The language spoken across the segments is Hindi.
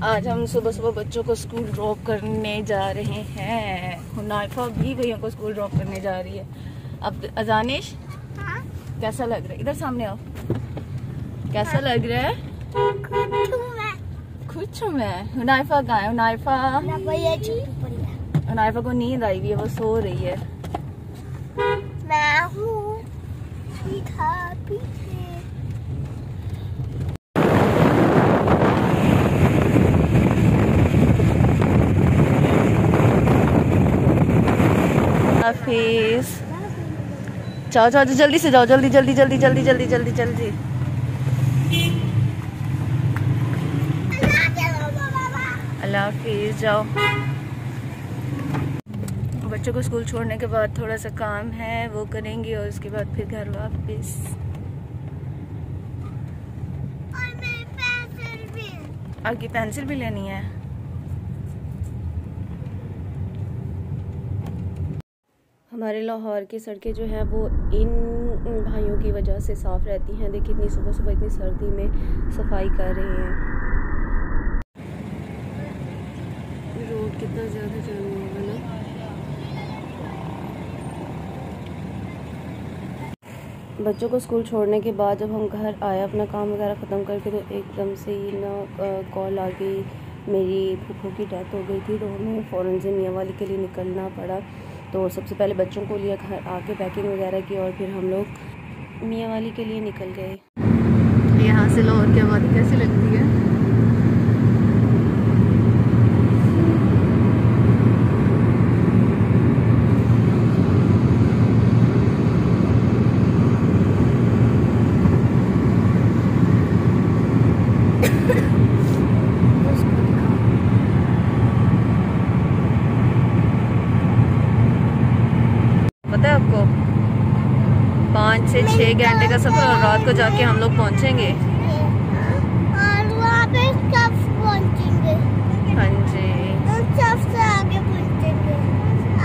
आज हम सुबह सुबह बच्चों को स्कूल ड्रॉप करने जा रहे हैं। हुनाइफा भी भैया को स्कूल ड्रॉप करने जा रही है। अब अजानिश कैसा लग रहा है? इधर सामने आओ। कैसा लग रहा है? खुश हूँ मैं। हुनाइफा कहाँ है? हुनाइफा को नींद आई हुई है, वो सो रही है। मैं हूँ हाफिज। जाओ जाओ जल्दी से जाओ, जल्दी जल्दी जल्दी जल्दी जल्दी जल्दी जल्दी। अल्लाह हाफिज। जाओ। बच्चों को स्कूल छोड़ने के बाद थोड़ा सा काम है वो करेंगे और उसके बाद फिर घर वापस। आपकी पेंसिल भी लेनी है? हमारे लाहौर की सड़कें जो हैं वो इन भाइयों की वजह से साफ़ रहती हैं। देखिए इतनी सुबह सुबह इतनी सर्दी में सफाई कर रहे हैं। रोड कितना ज़्यादा जाम होगा ना। बच्चों को स्कूल छोड़ने के बाद जब हम घर आए अपना काम वगैरह ख़त्म करके, तो एकदम से ही ना कॉल आ गई। मेरी फूफू की डेथ हो गई थी, तो हमें फ़ौरन से मियाँ वाली के लिए निकलना पड़ा। तो सबसे पहले बच्चों को लिया, घर आके पैकिंग वगैरह की और फिर हम लोग मियाँ वाली के लिए निकल गए। यहाँ से लाहौर की आबादी कैसी लगती है? पता है आपको 5 से 6 घंटे का सफर, और रात को जाके हम लोग पहुंचेंगे। और वहाँ पे कब पहुँचेंगे? हाँ जी, सबसे आगे पहुँचेंगे।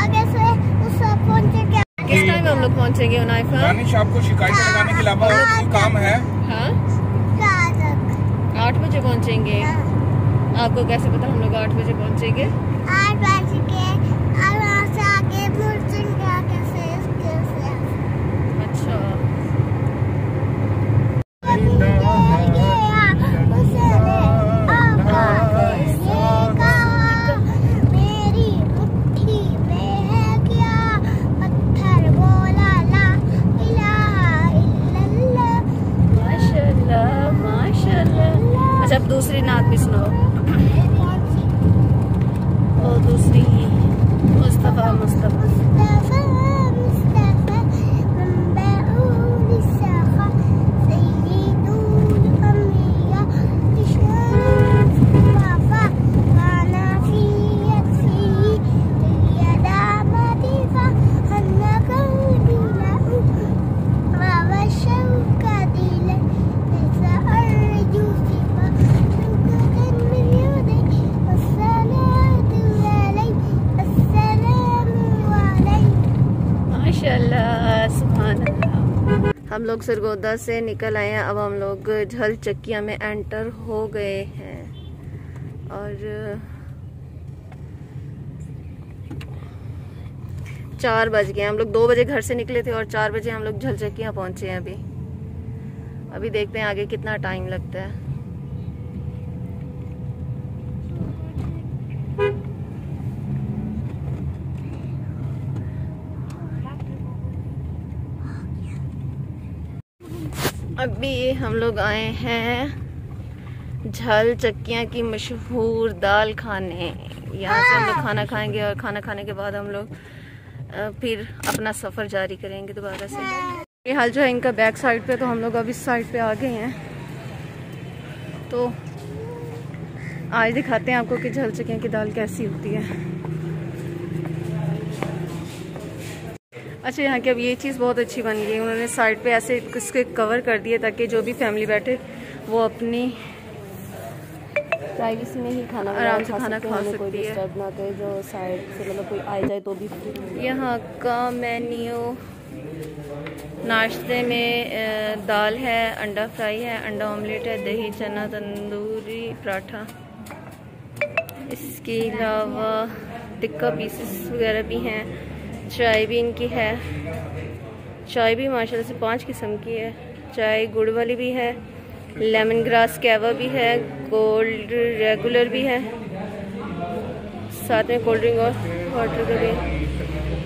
आगे से उस पहुँचेंगे। किस टाइम हम लोग पहुंचेंगे? उनाइफा दानिश आपको शिकायत लगाने के अलावा और कोई काम है? हाँ 8 बजे पहुंचेंगे। आपको कैसे पता हम लोग 8 बजे पहुंचेंगे? 8 बजे के और वहाँ से आगे पहुँचेंगे। आगे से अच्छा, मेरी मुट्ठी में है क्या पत्थर, बोला ला इलाहा इल्लल्लाह। माशाल्लाह माशाल्लाह। अच्छा अब दूसरी नात भी सुनो। वो दूसरी मुस्तफा मुस्तफा हम लोग सरगोदा से निकल आए हैं। अब हम लोग झल चक्किया में एंटर हो गए हैं और 4 बज गए। हम लोग 2 बजे घर से निकले थे और 4 बजे हम लोग झल चक्किया पहुंचे हैं। अभी देखते हैं आगे कितना टाइम लगता है। अभी हम लोग आए हैं झल चक्कियाँ की मशहूर दाल खाने। यहाँ से हम लोग खाना खाएंगे और खाना खाने के बाद हम लोग फिर अपना सफ़र जारी करेंगे दोबारा से। ये हाल जो है इनका बैक साइड पे, तो हम लोग अब इस साइड पे आ गए हैं। तो आज दिखाते हैं आपको कि झल चक्कियाँ की दाल कैसी होती है। अच्छा यहाँ की अब ये चीज़ बहुत अच्छी बन गई है, उन्होंने साइड पे ऐसे इसके कवर कर दिए ताकि जो भी फैमिली बैठे वो अपनी प्राइवेसी में ही खाना आराम से खाना खा सकती है। कोई डिस्टर्ब ना करे, जो साइड से मतलब कोई आ जाए तो भी। यहाँ का मेन्यू नाश्ते में दाल है, अंडा फ्राई है, अंडा ऑमलेट है, दही चना तंदूरी पराठा इसके अलावा टिक्का पीसेस वगैरह भी हैं। चाय भी इनकी है। चाय भी माशाल्लाह से 5 किस्म की है। चाय गुड़ वाली भी है, लेमन ग्रास कहवा भी है, कोल्ड रेगुलर भी है, साथ में कोल्ड ड्रिंक और वाटर का भी।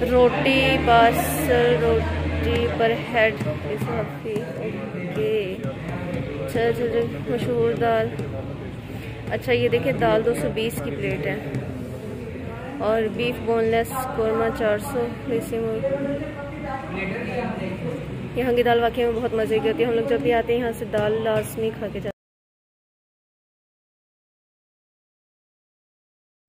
रोटी पार्सल, रोटी पर हेड ओके। चल मशहूर दाल। अच्छा ये देखिए दाल 220 की प्लेट है। और बीफ बोनलेस कोरमा 400 देसी मुर्ग। यहाँ की दाल वाकई में बहुत मज़े की होती है। हम लोग जब भी आते हैं यहाँ से दाल लाजमी खा के जाते हैं।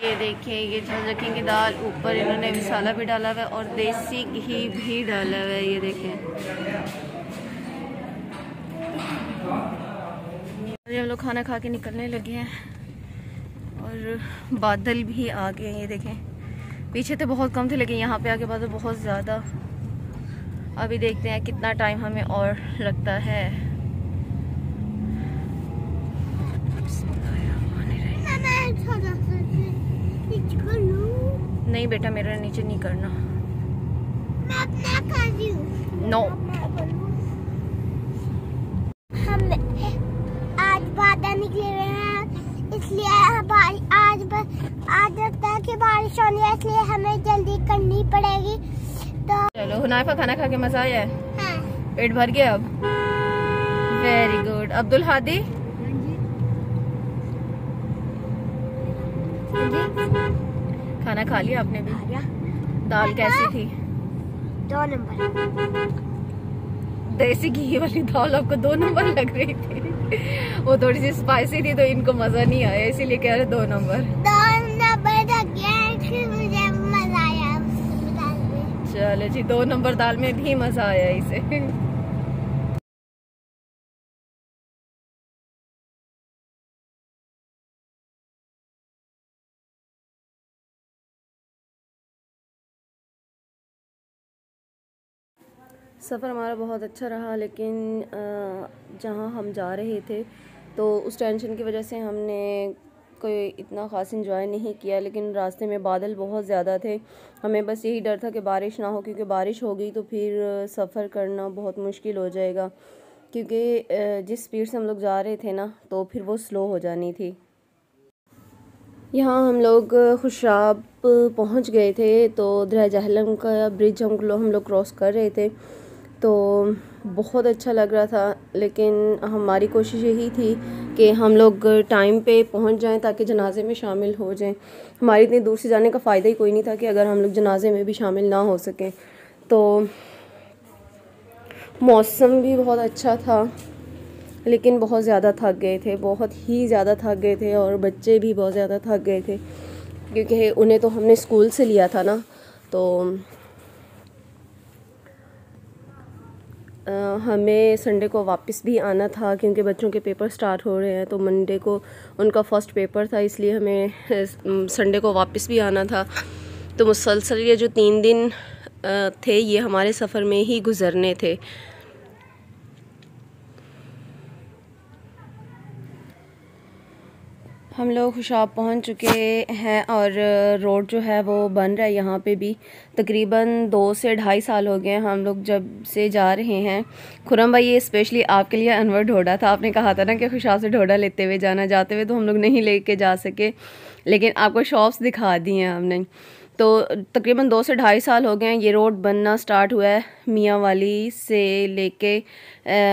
ये देखिए ये झलझकी की दाल, ऊपर इन्होंने मसाला भी डाला हुआ है और देसी घी भी डाला हुआ है। ये देखें हम लोग खाना खा के निकलने लगे हैं और बादल भी आ गए हैं। ये देखें पीछे तो बहुत कम थे लेकिन यहाँ पे आके बादल बहुत ज़्यादा। अभी देखते हैं कितना टाइम हमें और लगता है। नहीं बेटा मेरा नीचे नहीं करना। मैं अपना कर रही हूँ। नो हम आज बादल निकले हुए हैं इसलिए आज लगता है कि बारिश होनी है, इसलिए हमें जल्दी करनी पड़ेगी। तो चलो हुनाइफा खाना खा के मजा आया है? हाँ। पेट भर गया अब? Very good. अब्दुल हादी खाना खा लिया आपने भी? दाल कैसी थी? 2 नंबर। देसी घी वाली दाल आपको 2 नंबर लग रही थी? वो थोड़ी सी स्पाइसी थी तो इनको मजा नहीं आया इसीलिए कह रहे 2 नंबर। 2 नंबर लग गया मुझे मजा आया दाल में। चलो जी 2 नंबर दाल में भी मजा आया इसे। सफ़र हमारा बहुत अच्छा रहा लेकिन जहाँ हम जा रहे थे तो उस टेंशन की वजह से हमने कोई इतना ख़ास इंजॉय नहीं किया। लेकिन रास्ते में बादल बहुत ज़्यादा थे। हमें बस यही डर था कि बारिश ना हो, क्योंकि बारिश हो गई तो फिर सफ़र करना बहुत मुश्किल हो जाएगा, क्योंकि जिस स्पीड से हम लोग जा रहे थे ना तो फिर वो स्लो हो जानी थी। यहाँ हम लोग खुशाब पहुँच गए थे तो दरिया जहलम का ब्रिज हम लोग क्रॉस कर रहे थे तो बहुत अच्छा लग रहा था। लेकिन हमारी कोशिश यही थी कि हम लोग टाइम पे पहुंच जाएं ताकि जनाजे में शामिल हो जाएं। हमारी इतनी दूर से जाने का फ़ायदा ही कोई नहीं था कि अगर हम लोग जनाजे में भी शामिल ना हो सकें। तो मौसम भी बहुत अच्छा था लेकिन बहुत ज़्यादा थक गए थे, बहुत ही ज़्यादा थक गए थे और बच्चे भी बहुत ज़्यादा थक गए थे क्योंकि उन्हें तो हमने स्कूल से लिया था ना। तो हमें संडे को वापस भी आना था क्योंकि बच्चों के पेपर स्टार्ट हो रहे हैं। तो मंडे को उनका फ़र्स्ट पेपर था, इसलिए हमें संडे को वापस भी आना था। तो मुसलसल ये जो 3 दिन थे ये हमारे सफ़र में ही गुज़रने थे। हम लोग खुशाब पहुंच चुके हैं और रोड जो है वो बन रहा है यहाँ पे भी। तकरीबन 2 से 2.5 साल हो गए हैं हम लोग जब से जा रहे हैं। खुरम भाई ये स्पेशली आपके लिए अनवर ढोडा था। आपने कहा था ना कि खुशाब से ढोडा लेते हुए जाना, जाते हुए तो हम लोग नहीं लेके जा सके लेकिन आपको शॉप्स दिखा दी हैं हमने। तो तकरीबन 2 से 2.5 साल हो गए हैं। ये रोड बनना स्टार्ट हुआ है मियाँ वाली से लेके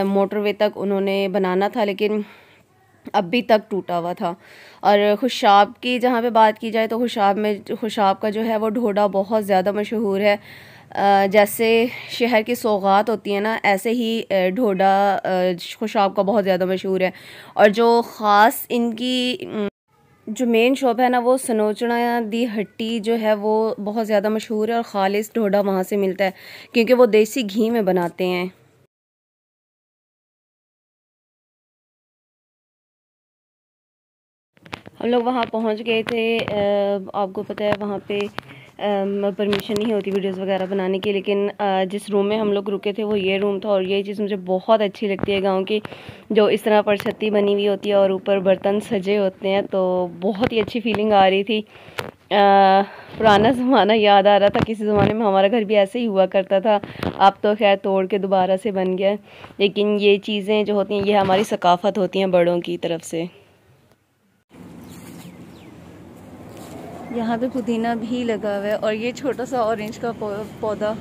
मोटरवे तक उन्होंने बनाना था लेकिन अभी तक टूटा हुआ था। और खुशाब की जहाँ पे बात की जाए तो खुशाब का जो है वो ढोडा बहुत ज़्यादा मशहूर है। जैसे शहर की सौगात होती है ना, ऐसे ही ढोडा खुशाब का बहुत ज़्यादा मशहूर है। और जो ख़ास इनकी जो मेन शॉप है ना वो सनोचना दी हट्टी जो है वो बहुत ज़्यादा मशहूर है और ख़ालिस ढोडा वहाँ से मिलता है क्योंकि वो देसी घी में बनाते हैं। हम लोग वहाँ पहुँच गए थे। आपको पता है वहाँ पे परमिशन नहीं होती वीडियोस वगैरह बनाने की। लेकिन जिस रूम में हम लोग रुके थे वो ये रूम था, और ये चीज़ मुझे बहुत अच्छी लगती है गांव की, जो इस तरह पर छत्ती बनी हुई होती है और ऊपर बर्तन सजे होते हैं, तो बहुत ही अच्छी फीलिंग आ रही थी। पुराना ज़माना याद आ रहा था, किसी ज़माने में हमारा घर भी ऐसे ही हुआ करता था। अब तो खैर तोड़ के दोबारा से बन गया, लेकिन ये चीज़ें जो होती हैं ये हमारी सकाफ़त होती हैं बड़ों की तरफ से। यहाँ पे पुदीना भी लगा हुआ है, और ये छोटा सा ऑरेंज का पौधा